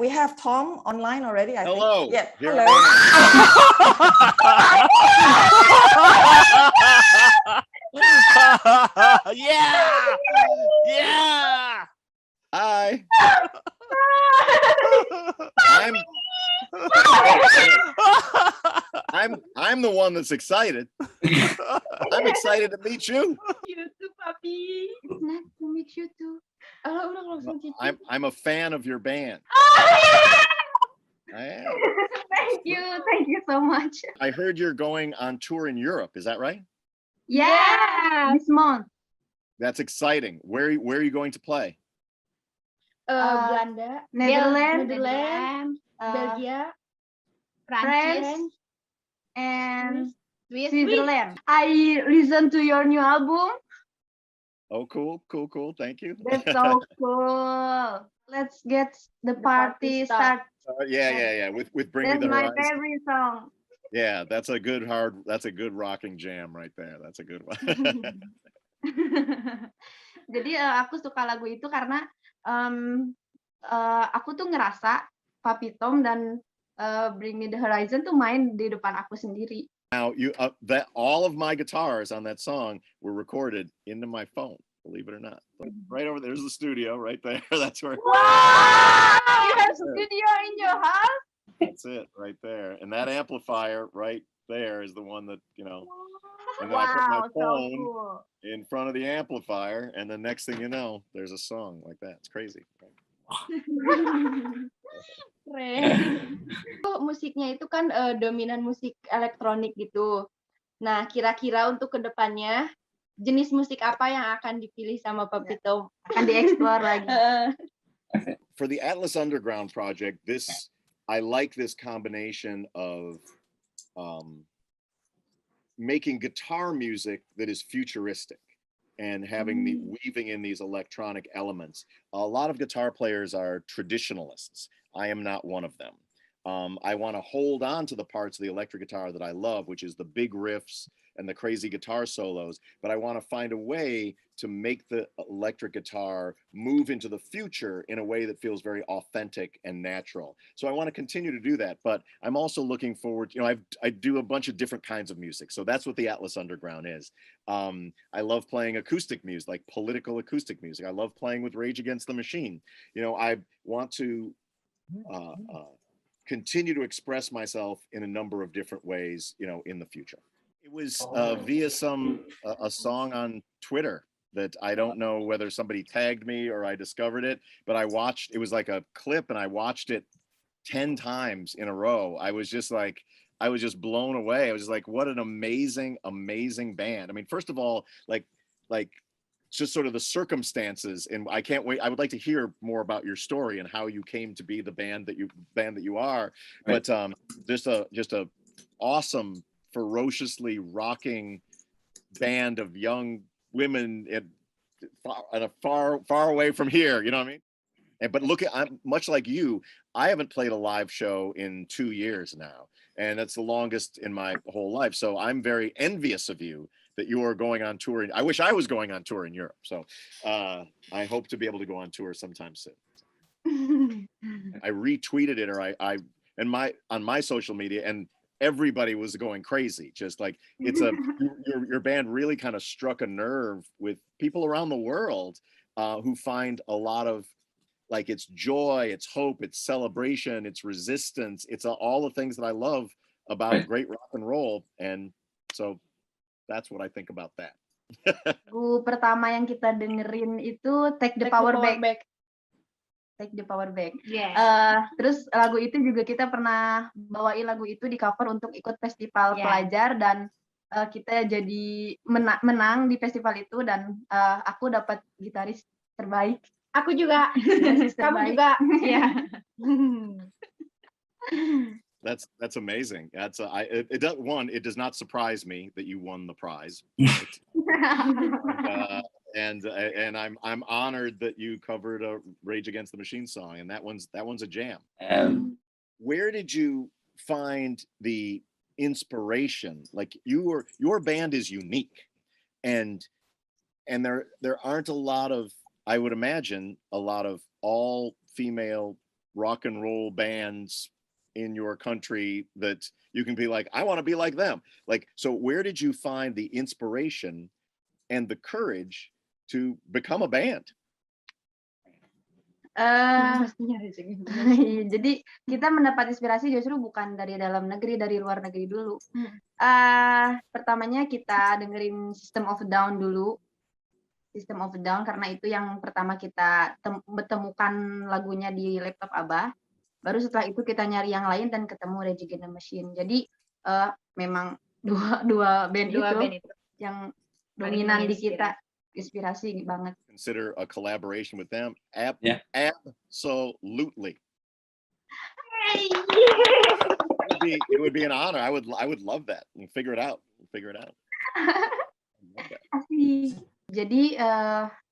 we have Tom online already. I Hello. think. Yeah. Here Hello. Yeah. Yeah. Hi. I'm the one that's excited. I'm excited to meet you. You too, Papi. It's nice to meet you too. I'm a fan of your band. I am. Thank you so much. I heard you're going on tour in Europe. Is that right? Yeah, this month. That's exciting. Where are you going to play? Belanda, Netherlands, Belgia, France, and Switzerland. I listened to your new album. Oh, cool. Thank you. That's so cool. Let's get the party started. Yeah. With Bring Me That's the my Horizon. favorite song. Yeah, that's a good rocking jam right there. That's a good one. Jadi aku suka lagu itu karena aku tuh ngerasa Papi Tom dan Bring Me the Horizon tuh main di depan aku sendiri. Now that all of my guitars on that song were recorded into my phone. Believe it or not, right over there's the studio right there. That's where. Wow! You have studio in your house? That's it right there, and that amplifier right there is the one that and then I put my phone in front of the amplifier, and the next thing you know, there's a song like that. It's crazy. Keren. Musiknya itu kan dominan musik elektronik gitu. Nah, kira-kira untuk kedepannya jenis musik apa yang akan dipilih sama Papi Tom? Akan dieksplor lagi. For the Atlas Underground project, I like this combination of making guitar music that is futuristic and having weaving in these electronic elements. A lot of guitar players are traditionalists. I am not one of them. I want to hold on to the parts of the electric guitar that I love, which is the big riffs and the crazy guitar solos, but I want to find a way to make the electric guitar move into the future in a way that feels very authentic and natural. So I want to continue to do that, but I'm also looking forward, I do a bunch of different kinds of music. So that's what the Atlas Underground is. I love playing acoustic music, like political acoustic music. I love playing with Rage Against the Machine. I want to continue to express myself in a number of different ways, in the future. It was via a song on Twitter that I don't know whether somebody tagged me or I discovered it, but it was like a clip and I watched it 10 times in a row. I was just blown away. I was just like, what an amazing, amazing band. I mean, first of all, like just sort of the circumstances, and I can't wait. I would like to hear more about your story and how you came to be the band that you are. Right. But just a awesome, ferociously rocking band of young women far away from here. You know what I mean? But I'm much like you. I haven't played a live show in 2 years now, and that's the longest in my whole life. So I'm very envious of you that you are going on tour. I wish I was going on tour in Europe. So I hope to be able to go on tour sometime soon. I retweeted it, or on my social media, and everybody was going crazy. Just like your band really kind of struck a nerve with people around the world who find a lot of it's joy, it's hope, it's celebration, it's resistance, it's all the things that I love about great rock and roll. And so that's what I think about that. Lagu pertama yang kita dengerin itu Take the Power Back. Take the Power Back. Yes. Terus lagu itu juga kita pernah bawain lagu itu di cover untuk ikut festival pelajar, dan kita jadi menang di festival itu, dan aku dapat gitaris terbaik. Aku juga. Kamu juga. Yeah. That's amazing. It does not surprise me that you won the prize. And I'm honored that you covered a Rage Against the Machine song, and that one's a jam. Where did you find the inspiration? Like your band is unique, and there aren't a lot of, I would imagine, a lot of all female rock and roll bands in your country that you can be like, I want to be like them. Like, so where did you find the inspiration and the courage to become a band? Jadi kita mendapat inspirasi justru bukan dari dalam negeri, dari luar negeri dulu. Pertamanya kita dengerin System of a Down dulu. System of a Down karena itu yang pertama kita temukan lagunya di laptop Abah. Baru setelah itu kita nyari yang lain dan ketemu Rage Against the Machine. Jadi memang dua band itu yang dominan di kita, inspirasi banget. Consider a collaboration with them? Yeah. Absolutely. It would be an honor. I would love that. We'll figure it out. Asik. Jadi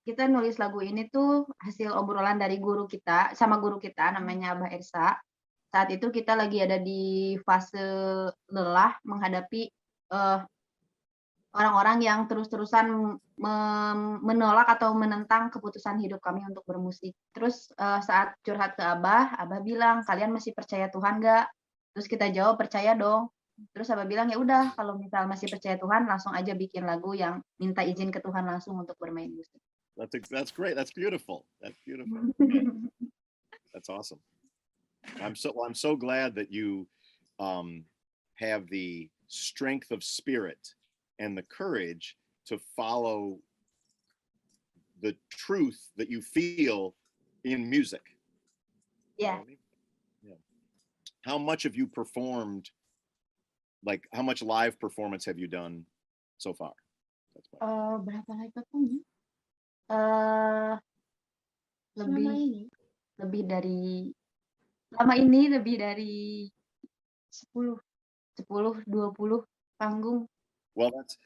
kita nulis lagu ini tuh hasil obrolan dari guru kita, sama guru kita namanya Abah Ersa. Saat itu kita lagi ada di fase lelah menghadapi orang-orang yang terus-terusan menolak atau menentang keputusan hidup kami untuk bermusik. Terus saat curhat ke Abah bilang, kalian masih percaya Tuhan nggak? Terus kita jawab, percaya dong. Terus Abah bilang, ya udah kalau misal masih percaya Tuhan, langsung aja bikin lagu yang minta izin ke Tuhan langsung untuk bermain musik. That's great. That's beautiful. That's awesome. I'm so glad that you have the strength of spirit and the courage to follow the truth that you feel in music. Yeah. How much have you performed? Like, how much live performance have you done so far? Berapa live performance? Lebih dari 10, 20 panggung. Well, that's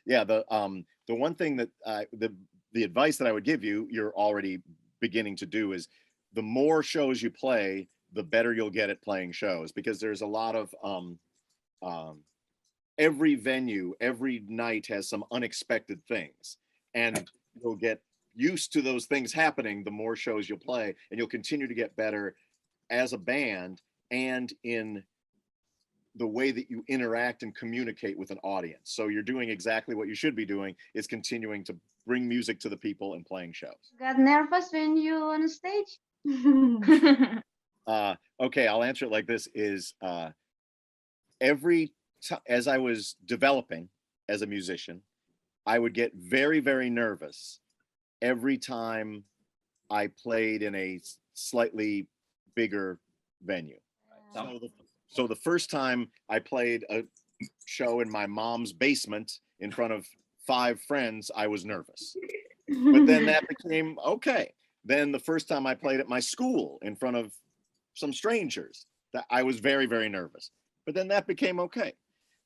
the one thing that the advice that I would give you, you're already beginning to do, is the more shows you play, the better you'll get at playing shows, because there's a lot of every venue, every night has some unexpected things, and you'll get used to those things happening the more shows you'll play, and you'll continue to get better as a band and in the way that you interact and communicate with an audience. So you're doing exactly what you should be doing, is continuing to bring music to the people and playing shows. Got nervous when you on stage? Okay, I'll answer it like this, is as I was developing as a musician, I would get very, very nervous every time I played in a slightly bigger venue. So the first time I played a show in my mom's basement in front of 5 friends, I was nervous. But then that became okay. Then the first time I played at my school in front of some strangers, that I was very, very nervous. But then that became okay.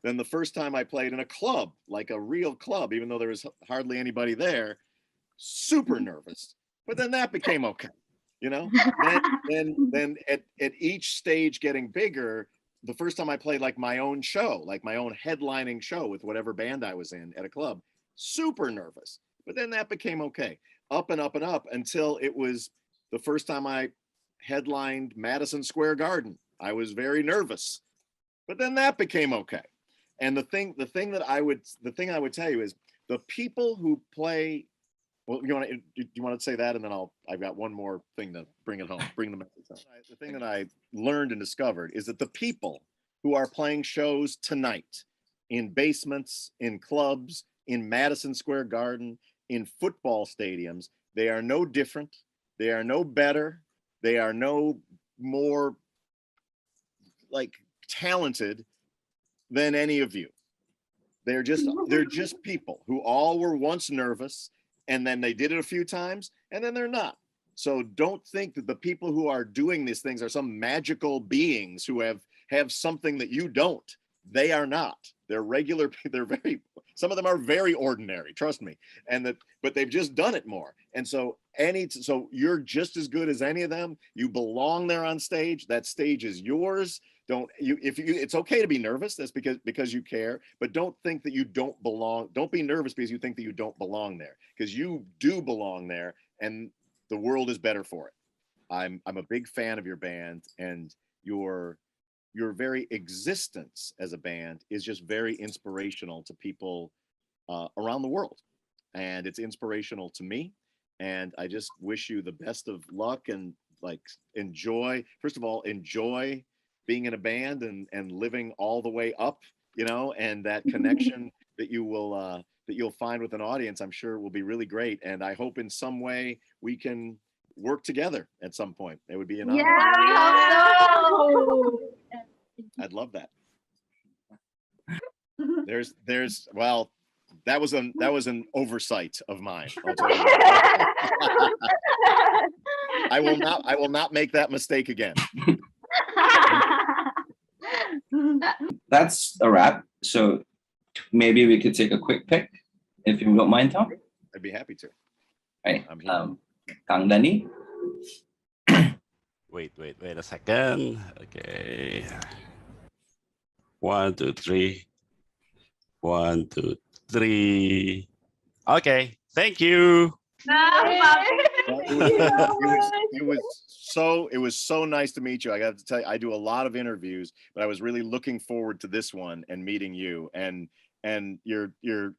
Then the first time I played in a club, like a real club, even though there was hardly anybody there, super nervous. But then that became okay. You know, then at each stage getting bigger, the first time I played like my own show, like my own headlining show with whatever band I was in at a club, super nervous. But then that became okay. Up and up and up until it was the first time I headlined Madison Square Garden. I was very nervous, but then that became okay. And the thing I would tell you is the people who play. Well, you want to say that, and then I've got one more thing to bring it home, bring the message home. The thing that I learned and discovered is that the people who are playing shows tonight in basements, in clubs, in Madison Square Garden, in football stadiums, they are no different. They are no better. They are no more like talented than any of you. They're just people who all were once nervous, and then they did it a few times, and then they're not. So don't think that the people who are doing these things are some magical beings who have something that you don't. They are not. They're regular. Some of them are very ordinary, trust me. But they've just done it more. And so you're just as good as any of them. You belong there on stage. That stage is yours. It's okay to be nervous. That's because you care, but don't think that you don't belong. Don't be nervous because you think that you don't belong there, because you do belong there, and the world is better for it. I'm a big fan of your band, and your very existence as a band is just very inspirational to people around the world, and it's inspirational to me. And I just wish you the best of luck, and like enjoy. First of all, enjoy being in a band and living all the way up, you know, and that connection that you'll find with an audience, I'm sure will be really great. And I hope in some way we can work together at some point. It would be an honor. Yeah, so. I'd love that. Well, that was an oversight of mine. I'll tell you. I will not make that mistake again. That's a wrap. So maybe we could take a quick pick, if you don't mind, Tom. I'd be happy to. Right. I'm here. Kang Dani. Wait a second. Okay. 1, 2, 3. 1, 2, 3. Okay. Thank you. It was so nice to meet you. I got to tell you, I do a lot of interviews, but I was really looking forward to this one and meeting you. And you're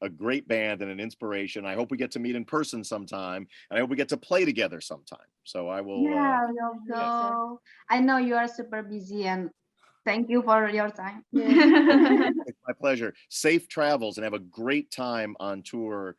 a great band and an inspiration. I hope we get to meet in person sometime, and I hope we get to play together sometime. So I will. Yeah, we hope so. I know you are super busy, and thank you for your time. It's my pleasure. Safe travels, and have a great time on tour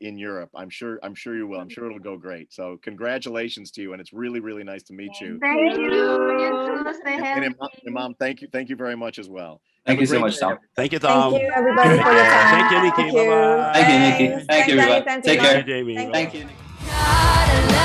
in Europe. I'm sure you will. I'm sure it'll go great. So congratulations to you, and it's really, really nice to meet you. Thank you. You too. Stay healthy. And Imam, thank you very much as well. Thank you so much, Tom. Thank you, Tom. Thank you, everybody, for your time. Thank you, Nikki. Bye-bye. Thank you, Nikki. Thank you, everybody. Thanks, Take Danny. care. Jamie. Thank you, Nikki. Gotta